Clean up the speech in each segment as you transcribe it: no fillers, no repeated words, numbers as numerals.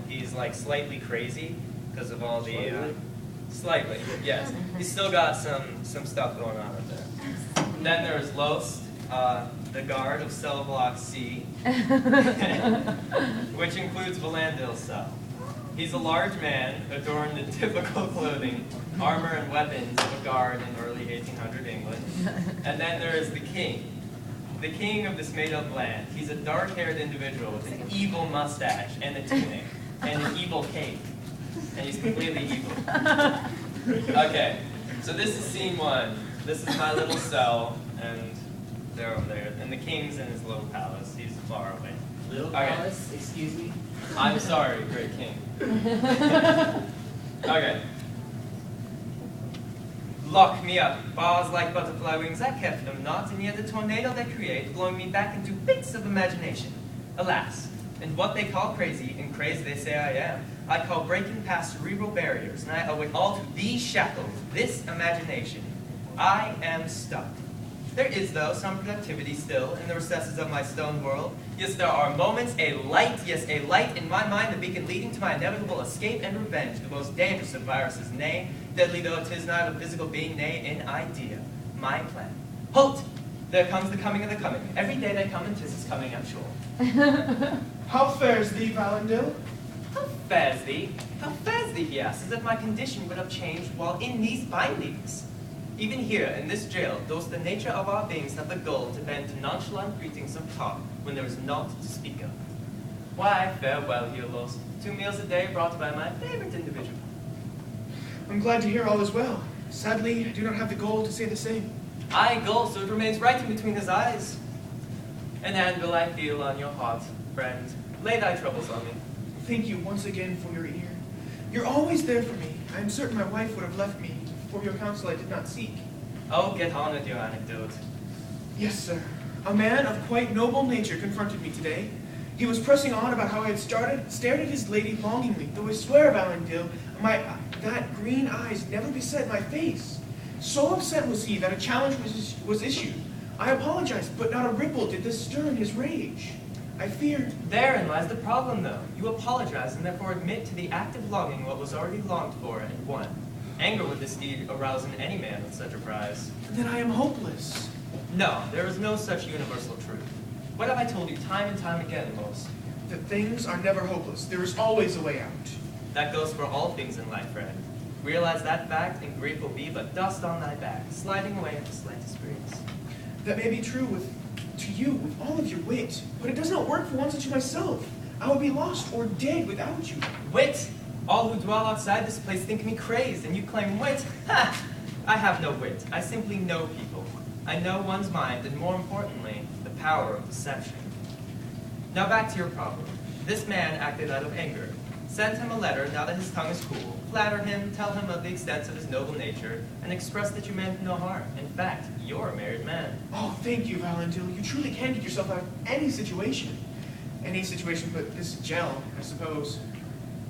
He's like slightly crazy because of all the slightly, yes. He's still got some stuff going on up there. And then there's Los, the guard of cell block C, which includes Valandil's cell. He's a large man adorned in typical clothing, armor and weapons of a guard in early 1800 England. And then there is the king of this made-up land. He's a dark-haired individual with an evil mustache and a tunic and an evil cape. And he's completely evil. Okay, so this is scene one. This is my little cell, and they're over there. And the king's in his little palace. He's far away. Little palace? Excuse me? I'm sorry, great king. Okay. Lock me up. Bars like butterfly wings, I kept them not, and yet the tornado they create, blowing me back into bits of imagination. Alas, and what they call crazy, and crazy they say I am, I call breaking past cerebral barriers, and I owe it all to these shackles, this imagination. I am stuck. There is, though, some productivity still in the recesses of my stone world. Yes, there are moments, a light in my mind, the beacon leading to my inevitable escape and revenge, the most dangerous of viruses, nay, deadly though it is not a physical being, nay, an idea, my plan. Halt! There comes the coming of the coming. Every day they come and 'tis is coming, I'm sure. How fares thee, Valandil? How fares thee? How fares thee, he asks, as if my condition would have changed while in these bindings. Even here, in this jail, those the nature of our beings have the gall to bend to nonchalant greetings of talk when there is naught to speak of. Why, farewell, here, Los. 2 meals a day brought by my favorite individual. I'm glad to hear all is well. Sadly, I do not have the goal to say the same. Aye, goal, so it remains right in between his eyes. An anvil I feel on your heart, friend. Lay thy troubles on me. Thank you once again for your ear. You're always there for me. I am certain my wife would have left me. For your counsel I did not seek. Oh, get on with your anecdote. Yes, sir. A man of quite noble nature confronted me today. He was pressing on about how I had stared at his lady longingly, though I swear, Valandil, that green eyes never beset my face. So upset was he that a challenge was issued. I apologized, but not a ripple did this stir in his rage. I feared... Therein lies the problem, though. You apologize and therefore admit to the active longing what was already longed for and won. Anger would this deed arouse in any man with such a prize. Then I am hopeless. No, there is no such universal truth. What have I told you time and time again, Los? That things are never hopeless. There is always a way out. That goes for all things in life, friend. Realize that fact, and grief will be but dust on thy back, sliding away at the slightest breeze. That may be true to you, with all of your wit, but it does not work for one such as myself. I would be lost or dead without you. Wit! All who dwell outside this place think me crazed, and you claim wit? Ha! I have no wit. I simply know people. I know one's mind, and more importantly, the power of deception. Now back to your problem. This man acted out of anger. Send him a letter now that his tongue is cool. Flatter him, tell him of the extent of his noble nature, and express that you meant no harm. In fact, you're a married man. Oh, thank you, Valandil. You truly can get yourself out of any situation. Any situation but this gel, I suppose.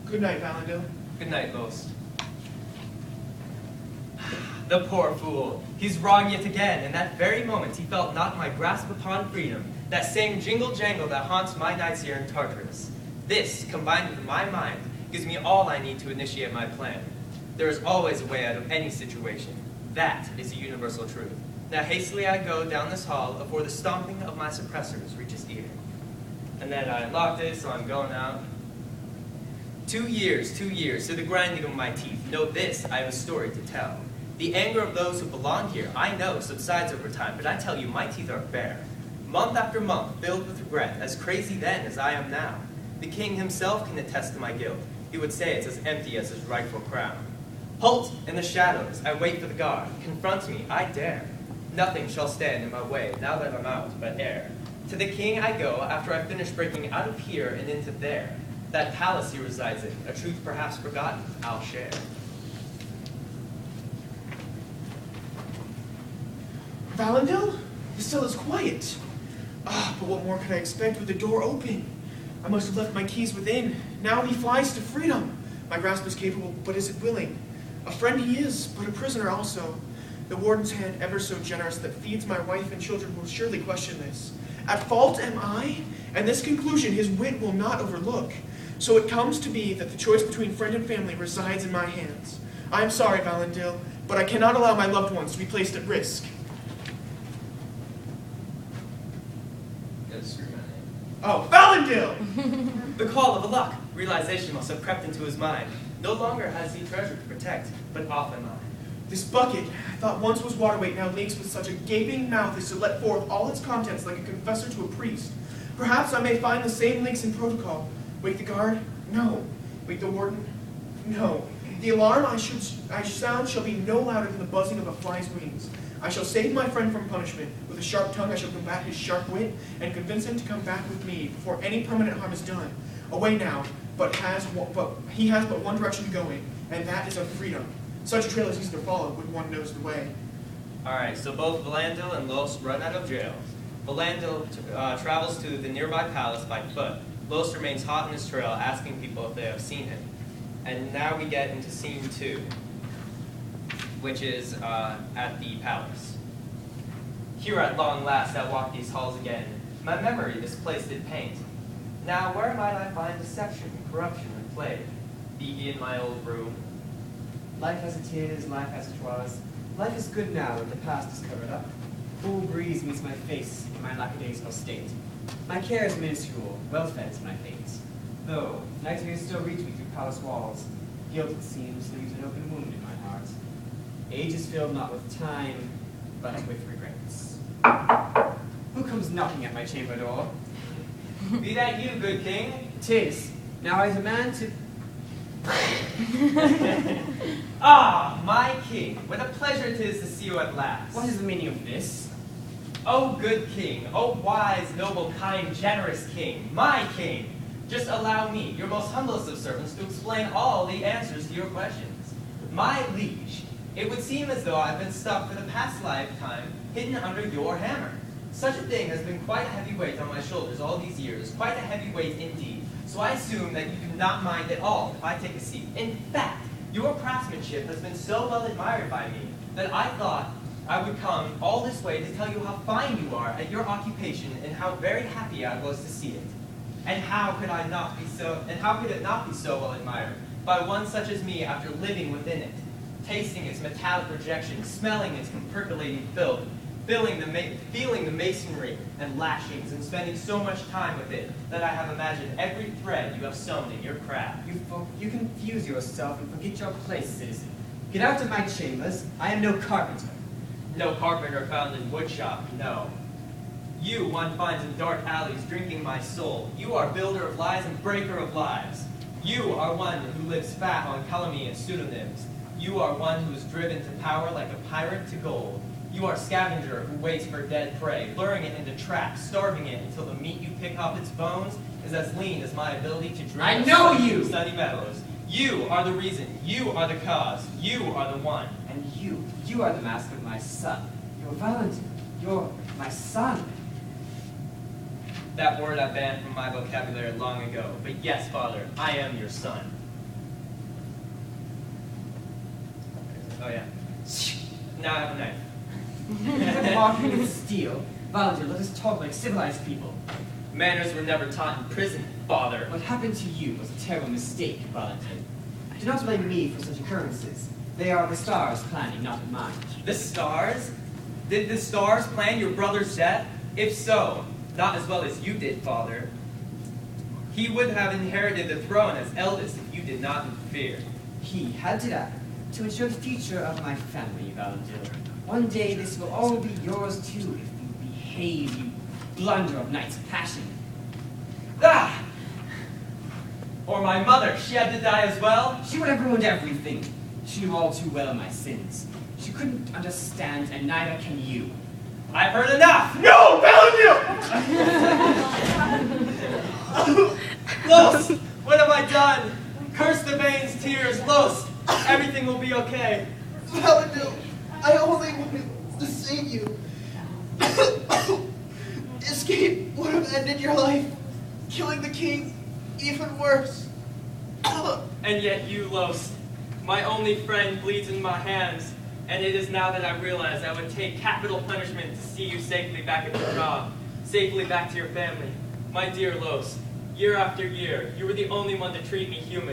Good night, Valandil. Good night, Los. The poor fool. He's wrong yet again. In that very moment, he felt not my grasp upon freedom, that same jingle-jangle that haunts my nights here in Tartarus. This, combined with my mind, gives me all I need to initiate my plan. There is always a way out of any situation. That is a universal truth. Now hastily I go down this hall before the stomping of my suppressors reaches ear. And then I unlocked it, so I'm going out. 2 years, to the grinding of my teeth. Know this, I have a story to tell. The anger of those who belong here, I know, subsides over time, but I tell you, my teeth are bare. Month after month, filled with regret, as crazy then as I am now. The king himself can attest to my guilt. He would say it's as empty as his rightful crown. Halt! In the shadows, I wait for the guard. Confront me, I dare. Nothing shall stand in my way, now that I'm out, but air. To the king I go, after I finish breaking out of here and into there. That palace he resides in, a truth perhaps forgotten, I'll share. Valandil? The cell is quiet. But what more could I expect with the door open? I must have left my keys within. Now he flies to freedom. My grasp is capable, but is it willing? A friend he is, but a prisoner also. The warden's hand, ever so generous, that feeds my wife and children, will surely question this. At fault am I? And this conclusion his wit will not overlook. So it comes to be that the choice between friend and family resides in my hands. I am sorry, Valendil, but I cannot allow my loved ones to be placed at risk. Oh, Valendil! The call of a luck. Realization must have crept into his mind. No longer has he treasure to protect, but often mine. This bucket, I thought once was water weight, now leaks with such a gaping mouth as to let forth all its contents like a confessor to a priest. Perhaps I may find the same links in protocol. Wake the guard? No. Wake the warden? No. The alarm I sound shall be no louder than the buzzing of a fly's wings. I shall save my friend from punishment. With a sharp tongue I shall combat his sharp wit, and convince him to come back with me before any permanent harm is done. Away now, but he has but one direction to go in, and that is of freedom. Such a trail is easy to follow when one knows the way. Alright, so both Valandil and Los run out of jail. Valandil travels to the nearby palace by foot. Los remains hot on his trail, asking people if they have seen him. And now we get into scene 2, which is at the palace. Here at long last I walk these halls again. My memory displaced in paint. Now where might I find deception, corruption, and plague? Be he in my old room? Life as it is, life as it was. Life is good now and the past is covered up. Cool breeze meets my face in my lackadaisical state. My care is minuscule, well fed is my fate. Though nightmares still reach me through palace walls, guilt it seems leaves an open wound in my heart. Age is filled not with time, but with regrets. Who comes knocking at my chamber door? Be that you, good king? 'Tis. Now I demand to... Ah, my king, what a pleasure it is to see you at last. What is the meaning of this? Oh, good king, oh, wise, noble, kind, generous king, my king, just allow me, your most humblest of servants, to explain all the answers to your questions. My liege, it would seem as though I've been stuck for the past lifetime, hidden under your hammer. Such a thing has been quite a heavy weight on my shoulders all these years, quite a heavy weight indeed. So I assume that you do not mind at all if I take a seat. In fact, your craftsmanship has been so well admired by me that I thought I would come all this way to tell you how fine you are at your occupation and how very happy I was to see it. And how could it not be so well admired by one such as me after living within it, tasting its metallic rejection, smelling its percolating filth, feeling the masonry and lashings, and spending so much time with it that I have imagined every thread you have sewn in your craft. You confuse yourself and forget your place, citizen. Get out of my chambers. I am no carpenter. No carpenter found in woodshop, no. You one finds in dark alleys drinking my soul. You are builder of lies and breaker of lives. You are one who lives fat on calumny and pseudonyms. You are one who is driven to power like a pirate to gold. You are scavenger who waits for dead prey, luring it into traps, starving it until the meat you pick off its bones is as lean as my ability to drink. I know you! Sunny meadows. You are the reason. You are the cause. You are the one. And you are the master of my son. You're Valentine. You're my son. That word I banned from my vocabulary long ago. But yes, Father, I am your son. Oh yeah. Now I have a knife. Walking with steel. Valentine, let us talk like civilized people. Manners were never taught in prison, Father. What happened to you was a terrible mistake, Valentine. Do not blame me for such occurrences. They are the stars planning, not mine. The stars? Did the stars plan your brother's death? If so, not as well as you did, Father. He would have inherited the throne as eldest if you did not interfere. He had to die to ensure the future of my family, Valentine. One day this will all be yours too if you behave, you blunder of knight's passion. Ah! Or my mother, she had to die as well? She would have ruined everything. She knew all too well my sins. She couldn't understand, and neither can you. I've heard enough! No, Valentine! Los, what have I done? Curse the veins, tears, Los. Everything will be okay. Valentine, I only wanted to save you. Escape would have ended your life. Killing the king, even worse. And yet you, Los, my only friend, bleeds in my hands, and it is now that I realize I would take capital punishment to see you safely back at your job, safely back to your family. My dear Los, Year after year, you were the only one to treat me human.